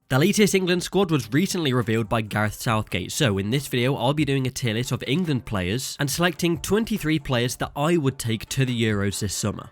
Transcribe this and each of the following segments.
The latest England squad was recently revealed by Gareth Southgate, so in this video I'll be doing a tier list of England players and selecting 23 players that I would take to the Euros this summer.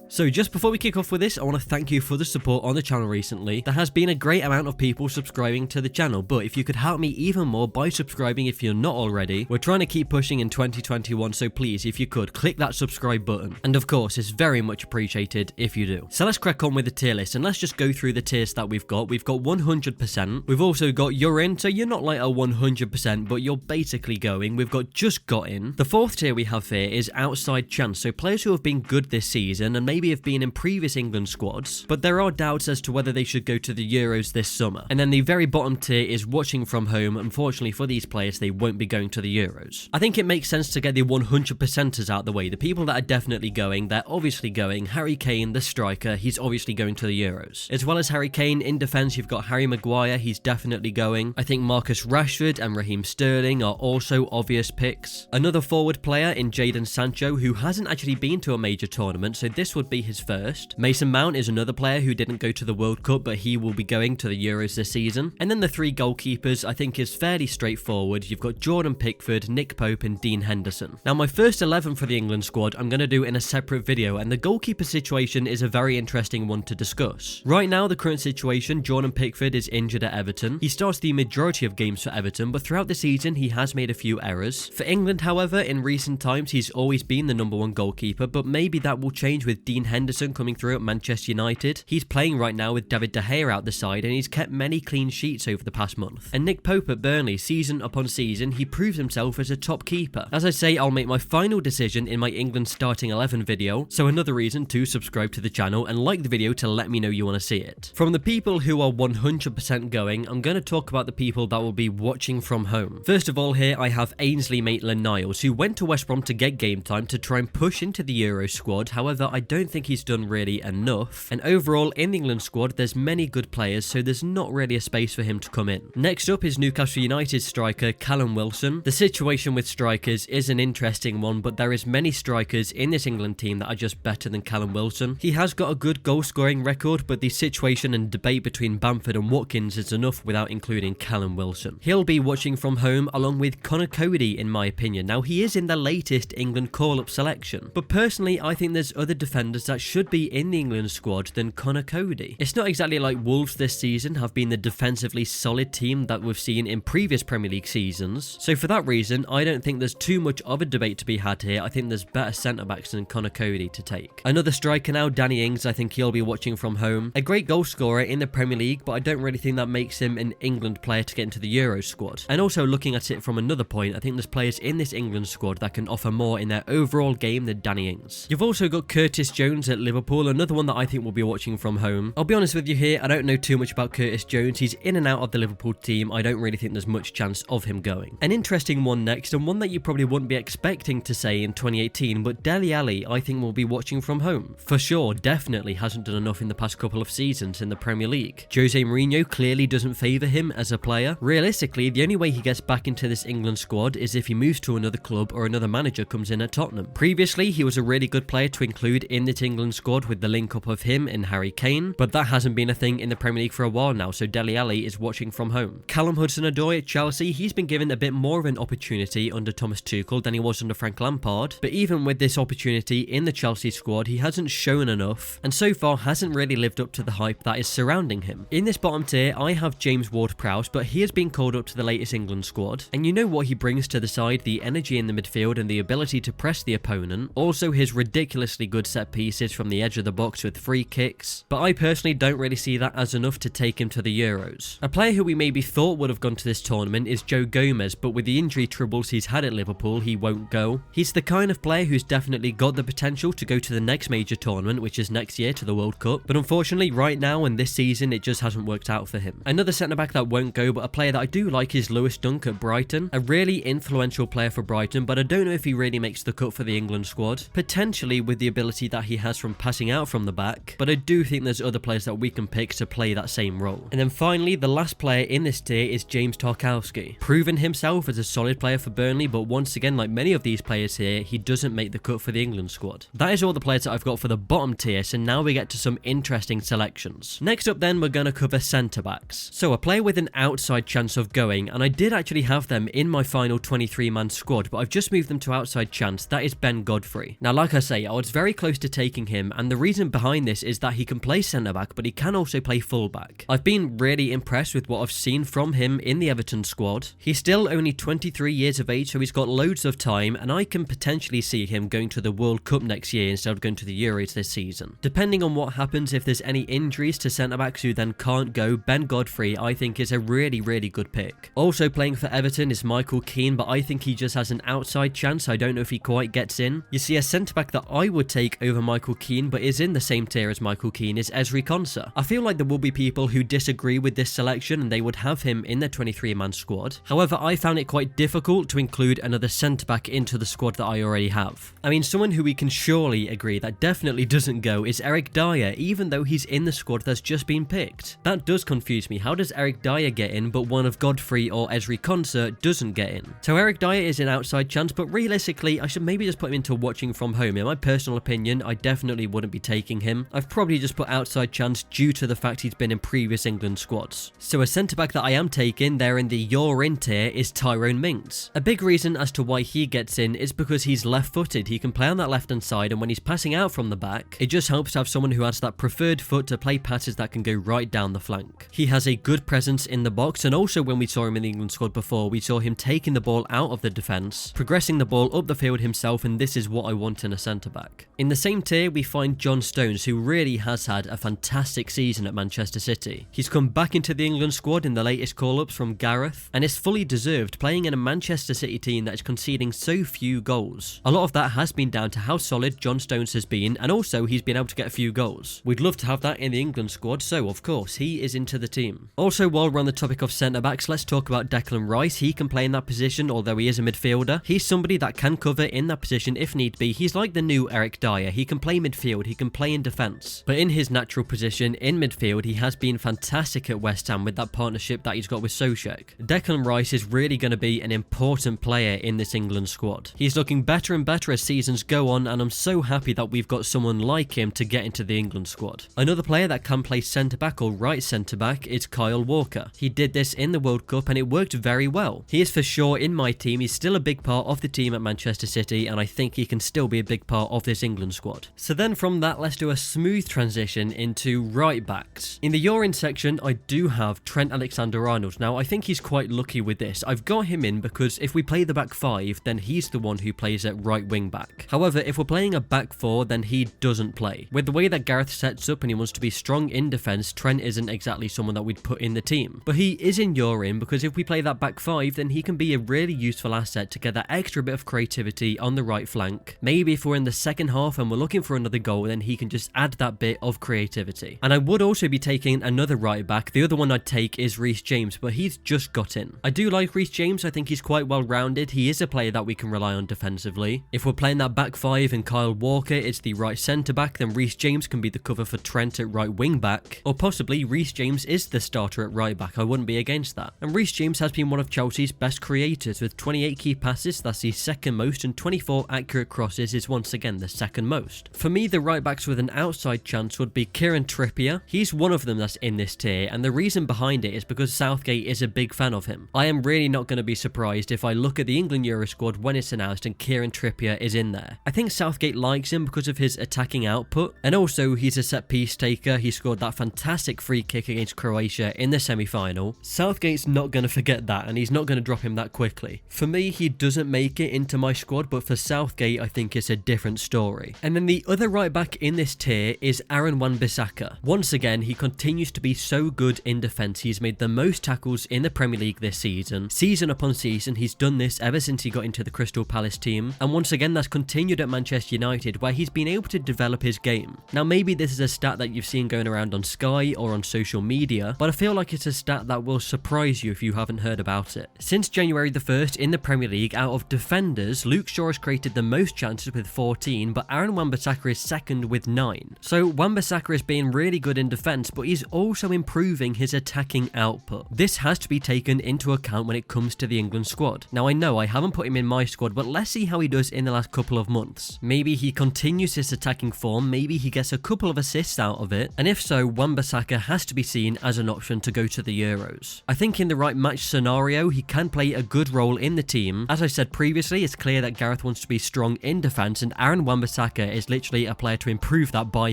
So just before we kick off with this, I want to thank you for the support on the channel recently. There has been a great amount of people subscribing to the channel, but if you could help me even more by subscribing if you're not already, we're trying to keep pushing in 2021, so please, if you could, click that subscribe button. And of course, it's very much appreciated if you do. So let's crack on with the tier list, and let's just go through the tiers that we've got. We've got 100%. We've also got you're in, so you're not like a 100%, but you're basically going. We've got just got in. The fourth tier we have here is outside chance, so players who have been good this season and maybe have been in previous England squads, but there are doubts as to whether they should go to the Euros this summer. And then the very bottom tier is watching from home. Unfortunately for these players, they won't be going to the Euros. I think it makes sense to get the 100%ers out the way. The people that are definitely going, they're obviously going. Harry Kane, the striker, he's obviously going to the Euros. As well as Harry Kane, in defence, you've got Harry Maguire, he's definitely going. I think Marcus Rashford and Raheem Sterling are also obvious picks. Another forward player in Jadon Sancho, who hasn't actually been to a major tournament, so this would be his first. Mason Mount is another player who didn't go to the World Cup, but he will be going to the Euros this season. And then the three goalkeepers I think is fairly straightforward. You've got Jordan Pickford, Nick Pope and Dean Henderson. Now my first 11 for the England squad I'm going to do in a separate video, and the goalkeeper situation is a very interesting one to discuss. Right now the current situation, Jordan Pickford is injured at Everton. He starts the majority of games for Everton, but throughout the season he has made a few errors. For England however, in recent times he's always been the #1 goalkeeper, but maybe that will change with Dean Henderson coming through at Manchester United. He's playing right now with David De Gea out the side, and he's kept many clean sheets over the past month. And Nick Pope at Burnley, season upon season, he proves himself as a top keeper. As I say, I'll make my final decision in my England starting 11 video, so another reason to subscribe to the channel and like the video to let me know you want to see it. From the people who are 100% going, I'm going to talk about the people that will be watching from home. First of all here I have Ainsley Maitland-Niles, who went to West Brom to get game time to try and push into the Euro squad. However, I don't think he's done really enough, and overall in the England squad there's many good players, so there's not really a space for him to come in. Next up is Newcastle United striker Callum Wilson. The situation with strikers is an interesting one, but there is many strikers in this England team that are just better than Callum Wilson. He has got a good goal scoring record, but the situation and debate between Bamford and Watkins is enough without including Callum Wilson. He'll be watching from home along with Conor Coady in my opinion. Now he is in the latest England call-up selection, but personally I think there's other defenders that should be in the England squad than Conor Coady. It's not exactly like Wolves this season have been the defensively solid team that we've seen in previous Premier League seasons, so for that reason I don't think there's too much of a debate to be had here. I think there's better centre-backs than Conor Coady to take. Another striker now, Danny Ings, I think he'll be watching from home. A great goal scorer in the Premier League, but I don't really think that makes him an England player to get into the Euro squad. And also looking at it from another point, I think there's players in this England squad that can offer more in their overall game than Danny Ings. You've also got Curtis Jones at Liverpool, another one that I think will be watching from home. I'll be honest with you here, I don't know too much about Curtis Jones. He's in and out of the Liverpool team. I don't really think there's much chance of him going. An interesting one next, and one that you probably wouldn't be expecting to say in 2018, but Dele Alli I think will be watching from home. For sure, definitely hasn't done enough in the past couple of seasons in the Premier League. Jose Mourinho clearly doesn't favour him as a player. Realistically, the only way he gets back into this England squad is if he moves to another club or another manager comes in at Tottenham. Previously, he was a really good player to include in this England squad with the link up of him and Harry Kane, but that hasn't been a thing in the Premier League for a while now, so Dele Alli is watching from home. Callum Hudson-Odoi at Chelsea, he's been given a bit more of an opportunity under Thomas Tuchel than he was under Frank Lampard, but even with this opportunity in the Chelsea squad, he hasn't shown enough, and so far hasn't really lived up to the hype that is surrounding him. In this bottom tier, I have James Ward-Prowse, but he has been called up to the latest England squad, and you know what he brings to the side, the energy in the midfield and the ability to press the opponent, also his ridiculously good set pieces from the edge of the box with free kicks, but I personally don't really see that as enough to take him to the Euros. A player who we maybe thought would have gone to this tournament is Joe Gomez, but with the injury troubles he's had at Liverpool, he won't go. He's the kind of player who's definitely got the potential to go to the next major tournament, which is next year, to the World Cup, but unfortunately right now and this season it just hasn't worked out for him. Another centre-back that won't go, but a player that I do like, is Lewis Dunk at Brighton. A really influential player for Brighton, but I don't know if he really makes the cut for the England squad. Potentially with the ability that he has from passing out from the back, but I do think there's other players that we can pick to play that same role. And then finally, the last player in this tier is James Tarkowski. Proven himself as a solid player for Burnley, but once again, like many of these players here, he doesn't make the cut for the England squad. That is all the players that I've got for the bottom tier, so now we get to some interesting selections. Next up then, we're going to cover centre-backs. So a player with an outside chance of going, and I did actually have them in my final 23-man squad, but I've just moved them to outside chance. That is Ben Godfrey. Now, like I say, I was very close to taking him, and the reason behind this is that he can play centre-back, but he can also play full-back. I've been really impressed with what I've seen from him in the Everton squad. He's still only 23 years of age, so he's got loads of time, and I can potentially see him going to the World Cup next year instead of going to the Euros this season. Depending on what happens, if there's any injuries to centre-backs who then can't go, Ben Godfrey I think is a really good pick. Also playing for Everton is Michael Keane, but I think he just has an outside chance. I don't know if he quite gets in. You see, a centre-back that I would take over Michael Keane, but is in the same tier as Michael Keane, is Ezri Konsa. I feel like there will be people who disagree with this selection and they would have him in their 23-man squad. However, I found it quite difficult to include another centre-back into the squad that I already have. I mean, someone who we can surely agree that definitely doesn't go is Eric Dier, even though he's in the squad that's just been picked. That does confuse me. How does Eric Dier get in, but one of Godfrey or Ezri Konsa doesn't get in? So Eric Dier is an outside chance, but realistically, I should maybe just put him into watching from home. In my personal opinion, I definitely wouldn't be taking him. I've probably just put outside chance due to the fact he's been in previous England squads. So a centre-back that I am taking there in the you're in tier is Tyrone Minks. A big reason as to why he gets in is because he's left-footed. He can play on that left-hand side, and when he's passing out from the back, it just helps to have someone who has that preferred foot to play passes that can go right down the flank. He has a good presence in the box, and also when we saw him in the England squad before, we saw him taking the ball out of the defence, progressing the ball up the field himself, and this is what I want in a centre-back. In the same tier, we find John Stones, who really has had a fantastic season at Manchester City. He's come back into the England squad in the latest call-ups from Gareth, and is fully deserved, playing in a Manchester City team that is conceding so few goals. A lot of that has been down to how solid John Stones has been, and also he's been able to get a few goals. We'd love to have that in the England squad, so of course he is into the team. Also, while we're on the topic of centre-backs, let's talk about Declan Rice. He can play in that position, although he is a midfielder. He's somebody that can cover in that position if need be. He's like the new Eric Dier. He can play midfield, he can play in defence, but in his natural position in midfield, he has been fantastic at West Ham with that partnership that he's got with Soucek. Declan Rice is really going to be an important player in this England squad. He's looking better and better as seasons go on, and I'm so happy that we've got someone like him to get into the England squad. Another player that can play centre-back or right centre-back is Kyle Walker. He did this in the World Cup and it worked very well. He is for sure in my team. He's still a big part of the team at Manchester City, and I think he can still be a big part of this England squad. So then from that, let's do a smooth transition into right backs. In the You're In section, I do have Trent Alexander-Arnold. Now, I think he's quite lucky with this. I've got him in because if we play the back five, then he's the one who plays at right wing back. However, if we're playing a back four, then he doesn't play. With the way that Gareth sets up and he wants to be strong in defence, Trent isn't exactly someone that we'd put in the team. But he is in You're In because if we play that back five, then he can be a really useful asset to get that extra bit of creativity on the right flank. Maybe if we're in the second half and we're looking for another goal, then he can just add that bit of creativity. And I would also be taking another right back. The other one I'd take is Rhys James, but he's just got in. I do like Rhys James. I think he's quite well rounded. He is a player that we can rely on defensively. If we're playing that back five and Kyle Walker is the right centre back, then Rhys James can be the cover for Trent at right wing back, or possibly Rhys James is the starter at right back. I wouldn't be against that. And Rhys James has been one of Chelsea's best creators with 28 key passes. That's the second most, and 24 accurate crosses is once again the second most. For me, the right backs with an outside chance would be Kieran Trippier. He's one of them that's in this tier, and the reason behind it is because Southgate is a big fan of him. I am really not going to be surprised if I look at the England Euro squad when it's announced and Kieran Trippier is in there. I think Southgate likes him because of his attacking output, and also he's a set piece taker. He scored that fantastic free kick against Croatia in the semi-final. Southgate's not going to forget that, and he's not going to drop him that quickly. For me, he doesn't make it into my squad, but for Southgate, I think it's a different story. And then the other right back in this tier is Aaron Wan-Bissaka. Once again, he continues to be so good in defence. He's made the most tackles in the Premier League this season. Season upon season, he's done this ever since he got into the Crystal Palace team. And once again, that's continued at Manchester United, where he's been able to develop his game. Now, maybe this is a stat that you've seen going around on Sky or on social media, but I feel like it's a stat that will surprise you if you haven't heard about it. Since January the 1st in the Premier League, out of defenders, Luke Shaw has created the most chances with 14, but Aaron Wan-Bissaka Wan-Bissaka is second with 9. So Wan-Bissaka is being really good in defence, but he's also improving his attacking output. This has to be taken into account when it comes to the England squad. Now I know I haven't put him in my squad, but let's see how he does in the last couple of months. Maybe he continues his attacking form, maybe he gets a couple of assists out of it, and if so, Wan-Bissaka has to be seen as an option to go to the Euros. I think in the right match scenario, he can play a good role in the team. As I said previously, it's clear that Gareth wants to be strong in defence, and Aaron Wan-Bissaka is literally a player to improve that by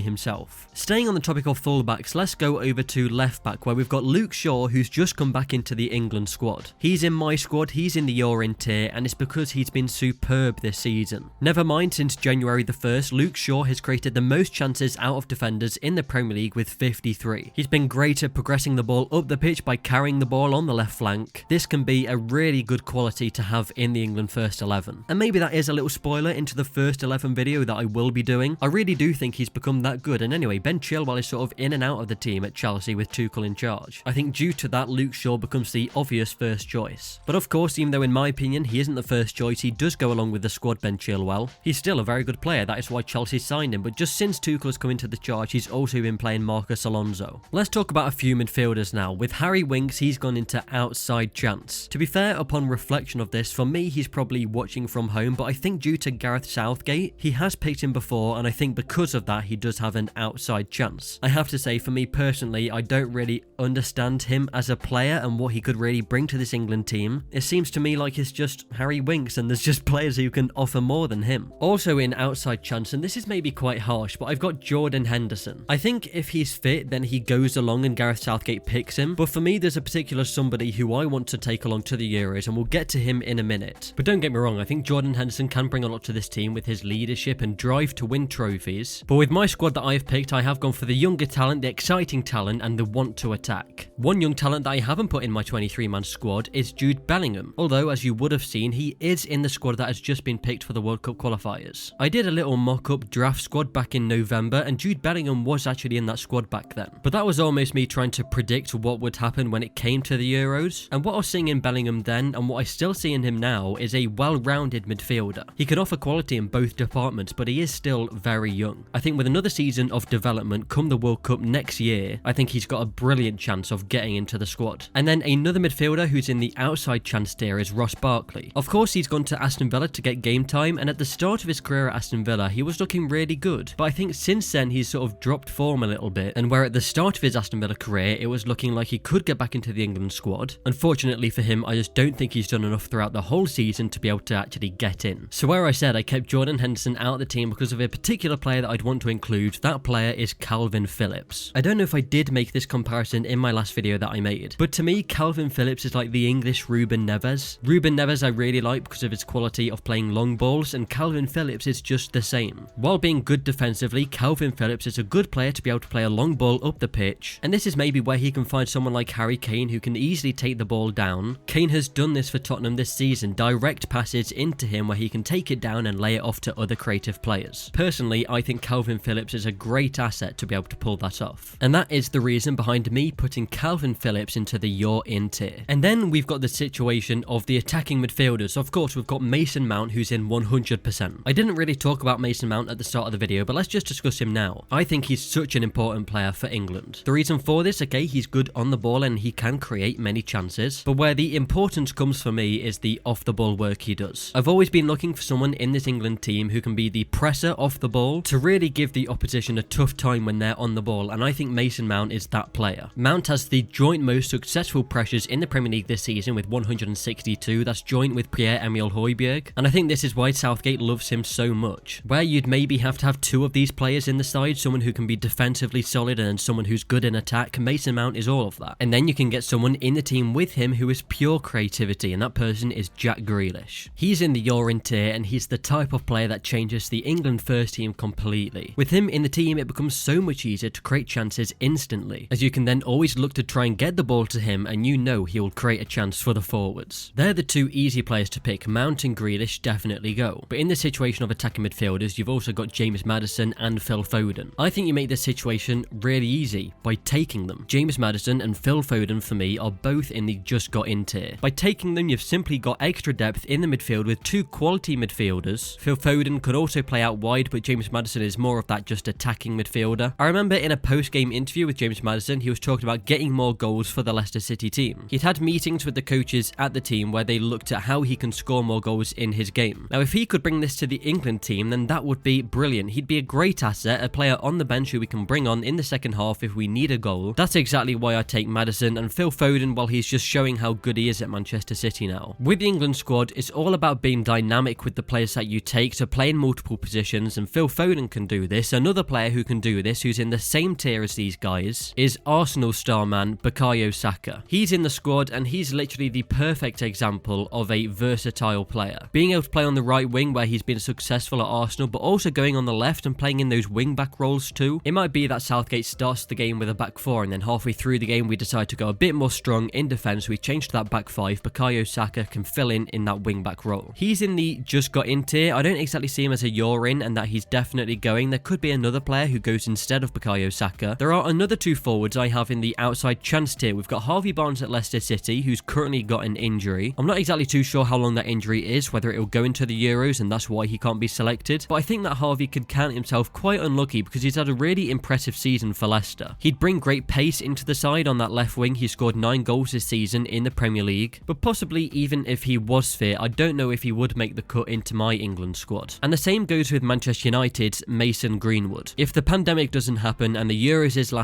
himself. Staying on the topic of fullbacks, let's go over to left back, where we've got Luke Shaw, who's just come back into the England squad. He's in my squad, he's in the You're In tier, and it's because he's been superb this season. Never mind, since January the 1st, Luke Shaw has created the most chances out of defenders in the Premier League with 53. He's been great at progressing the ball up the pitch by carrying the ball on the left flank. This can be a really good quality to have in the England first 11. And maybe that is a little spoiler into the first 11 video that I will be doing. I really do think he's become that good, and anyway, Ben Chilwell is sort of in and out of the team at Chelsea with Tuchel in charge. I think due to that, Luke Shaw becomes the obvious first choice. But of course, even though in my opinion he isn't the first choice, he does go along with the squad Ben Chilwell. He's still a very good player, that is why Chelsea signed him, but just since Tuchel has come into the charge, he's also been playing Marcus Alonso. Let's talk about a few midfielders now. With Harry Winks, he's gone into outside chance. To be fair, upon reflection of this, for me, he's probably watching from home, but I think due to Gareth Southgate, he has picked him before, and I think because of that, he does have an outside chance. I have to say, for me personally, I don't really understand him as a player and what he could really bring to this England team. It seems to me like it's just Harry Winks, and there's just players who can offer more than him. Also in outside chance, and this is maybe quite harsh, but I've got Jordan Henderson. I think if he's fit, then he goes along and Gareth Southgate picks him, but for me, there's a particular somebody who I want to take along to the Euros, and we'll get to him in a minute. But don't get me wrong, I think Jordan Henderson can bring a lot to this team with his leadership and drive to win trophies. But with my squad that I've picked, I have gone for the younger talent, the exciting talent, and the want to attack. One young talent that I haven't put in my 23-man squad is Jude Bellingham, although as you would have seen, he is in the squad that has just been picked for the World Cup qualifiers. I did a little mock-up draft squad back in November, and Jude Bellingham was actually in that squad back then. But that was almost me trying to predict what would happen when it came to the Euros, and what I was seeing in Bellingham then, and what I still see in him now, is a well-rounded midfielder. He can offer quality in both departments, but he is still very young. I think with another season of development come the World Cup next year, I think he's got a brilliant chance of getting into the squad. And then another midfielder who's in the outside chance tier is Ross Barkley. Of course, he's gone to Aston Villa to get game time, and at the start of his career at Aston Villa, he was looking really good. But I think since then, he's sort of dropped form a little bit, and where at the start of his Aston Villa career, it was looking like he could get back into the England squad. Unfortunately for him, I just don't think he's done enough throughout the whole season to be able to actually get in. So where I said I kept Jordan Henderson out of the team because of a particular player that I'd want to include, that player is Calvin Phillips. I don't know if I did make this comparison in my last video that I made, but to me, Calvin Phillips is like the English Ruben Neves. Ruben Neves I really like because of his quality of playing long balls, and Calvin Phillips is just the same. While being good defensively, Calvin Phillips is a good player to be able to play a long ball up the pitch, and this is maybe where he can find someone like Harry Kane who can easily take the ball down. Kane has done this for Tottenham this season, direct passes into him where he can take it down and lay it off to other creative players. Personally, I think Calvin Phillips is a great asset to be able to pull that off, and that is the reason behind me putting Calvin Phillips into the You're In tier. And then we've got the situation of the attacking midfielders. Of course, we've got Mason Mount, who's in 100%. I didn't really talk about Mason Mount at the start of the video, but let's just discuss him now. I think he's such an important player for England. The reason for this, okay, he's good on the ball and he can create many chances, but where the importance comes for me is the off the ball work he does. I've always been looking for someone in this England team who can be the presser off the ball to really give the opposition a tough time when they're on the ball, and I think Mason Mount is that player. Mount has the joint most successful pressures in the Premier League this season with 162, that's joint with Pierre-Emile Højbjerg, and I think this is why Southgate loves him so much. Where you'd maybe have to have two of these players in the side, someone who can be defensively solid and someone who's good in attack, Mason Mount is all of that. And then you can get someone in the team with him who is pure creativity, and that person is Jack Grealish. He's in the You're In tier, and he's the type of player that changes the England first team completely. With him in the team, it becomes so much easier to create chances instantly, as you can then always look to try and get the ball to him, and you know he will create a chance for the forwards. They're the two easy players to pick. Mount and Grealish definitely go. But in the situation of attacking midfielders, you've also got James Madison and Phil Foden. I think you make this situation really easy by taking them. James Madison and Phil Foden for me are both in the just got in tier. By taking them, you've simply got extra depth in the midfield with two quality midfielders. Phil Foden could also play out wide wide, but James Madison is more of that just attacking midfielder. I remember in a post-game interview with James Madison, he was talking about getting more goals for the Leicester City team. He'd had meetings with the coaches at the team where they looked at how he can score more goals in his game. Now, if he could bring this to the England team, then that would be brilliant. He'd be a great asset, a player on the bench who we can bring on in the second half if we need a goal. That's exactly why I take Madison and Phil Foden, while he's just showing how good he is at Manchester City now. With the England squad, it's all about being dynamic with the players that you take to play in multiple positions, and Phil Foden can do this. Another player who can do this, who's in the same tier as these guys, is Arsenal star man Bukayo Saka. He's in the squad and he's literally the perfect example of a versatile player. Being able to play on the right wing where he's been successful at Arsenal, but also going on the left and playing in those wing back roles too. It might be that Southgate starts the game with a back four and then halfway through the game we decide to go a bit more strong in defence, we change to that back five. Bukayo Saka can fill in that wing back role. He's in the just got in tier. I don't exactly see him as a you're in and that he's definitely going. There could be another player who goes instead of Bukayo Saka. There are another two forwards I have in the outside chance tier. We've got Harvey Barnes at Leicester City, who's currently got an injury. I'm not exactly too sure how long that injury is, whether it will go into the Euros and that's why he can't be selected, but I think that Harvey could count himself quite unlucky because he's had a really impressive season for Leicester. He'd bring great pace into the side on that left wing. He scored 9 goals this season in the Premier League, but possibly even if he was fit, I don't know if he would make the cut into my England squad. And the same goes with Manchester United's Mason Greenwood. If the pandemic doesn't happen and the Euros is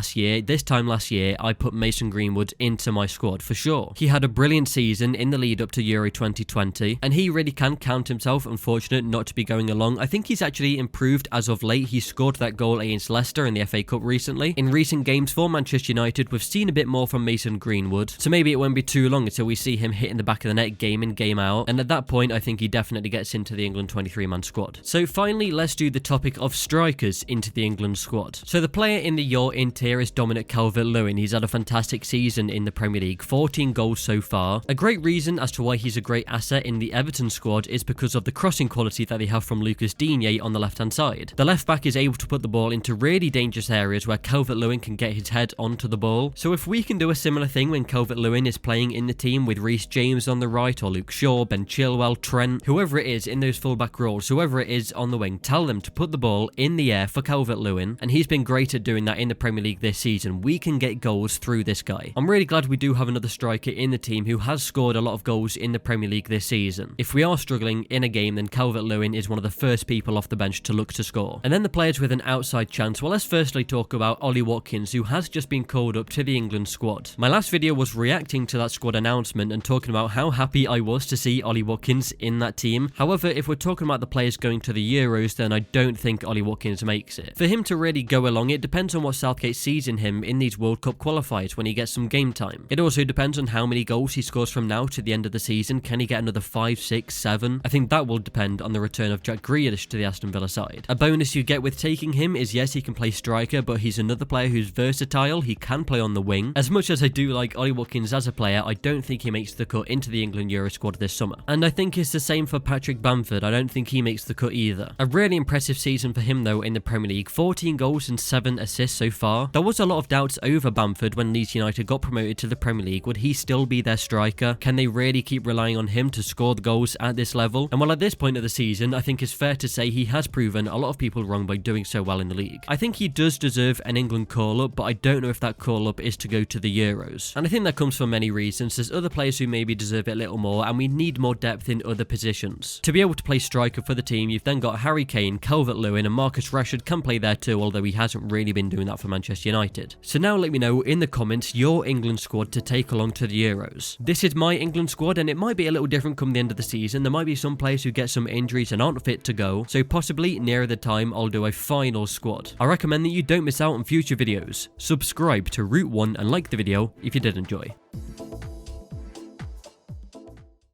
this time last year, I put Mason Greenwood into my squad for sure. He had a brilliant season in the lead up to Euro 2020, and he really can count himself unfortunate not to be going along. I think he's actually improved as of late. He scored that goal against Leicester in the FA Cup recently. In recent games for Manchester United, we've seen a bit more from Mason Greenwood, so maybe it won't be too long until we see him hitting the back of the net game in, game out, and at that point I think he definitely gets into the England 23-man squad. So finally, let's do the topic of strikers into the England squad. So the player in the you're in tier is Dominic Calvert-Lewin. He's had a fantastic season in the Premier League, 14 goals so far. A great reason as to why he's a great asset in the Everton squad is because of the crossing quality that they have from Lucas Digne on the left hand side. The left back is able to put the ball into really dangerous areas where Calvert-Lewin can get his head onto the ball. So if we can do a similar thing when Calvert-Lewin is playing in the team with Rhys James on the right, or Luke Shaw, Ben Chilwell, Trent, whoever it is in those fullback roles, whoever it is on the wing, tell them to put the ball in the air for Calvert-Lewin, and he's been great at doing that in the Premier League this season. We can get goals through this guy. I'm really glad we do have another striker in the team who has scored a lot of goals in the Premier League this season. If we are struggling in a game, then Calvert-Lewin is one of the first people off the bench to look to score. And then the players with an outside chance. Well, let's firstly talk about Ollie Watkins, who has just been called up to the England squad. My last video was reacting to that squad announcement and talking about how happy I was to see Ollie Watkins in that team. However, if we're talking about the players going to the Euros, then I don't think Ollie Watkins makes it. For him to really go along, it depends on what Southgate sees in him in these World Cup qualifiers when he gets some game time. It also depends on how many goals he scores from now to the end of the season. Can he get another 5, 6, 7? I think that will depend on the return of Jack Grealish to the Aston Villa side. A bonus you get with taking him is, yes, he can play striker, but he's another player who's versatile. He can play on the wing. As much as I do like Ollie Watkins as a player, I don't think he makes the cut into the England Euro squad this summer. And I think it's the same for Patrick Bamford. I don't think he makes the cut either. A really impressive season for him though in the Premier League, 14 goals and 7 assists so far. There was a lot of doubts over Bamford when Leeds United got promoted to the Premier League. Would he still be their striker? Can they really keep relying on him to score the goals at this level? And well, at this point of the season, I think it's fair to say he has proven a lot of people wrong by doing so well in the league. I think he does deserve an England call-up, but I don't know if that call-up is to go to the Euros. And I think that comes for many reasons. There's other players who maybe deserve it a little more, and we need more depth in other positions. To be able to play striker for the team, you've then got Harry Kane, Calvert-Lewin, and Marcus Rashford can play there too, although he hasn't really been doing that for Manchester United. So now let me know in the comments your England squad to take along to the Euros. This is my England squad, and it might be a little different come the end of the season. There might be some players who get some injuries and aren't fit to go, so possibly nearer the time I'll do a final squad. I recommend that you don't miss out on future videos. Subscribe to Route 1 and like the video if you did enjoy.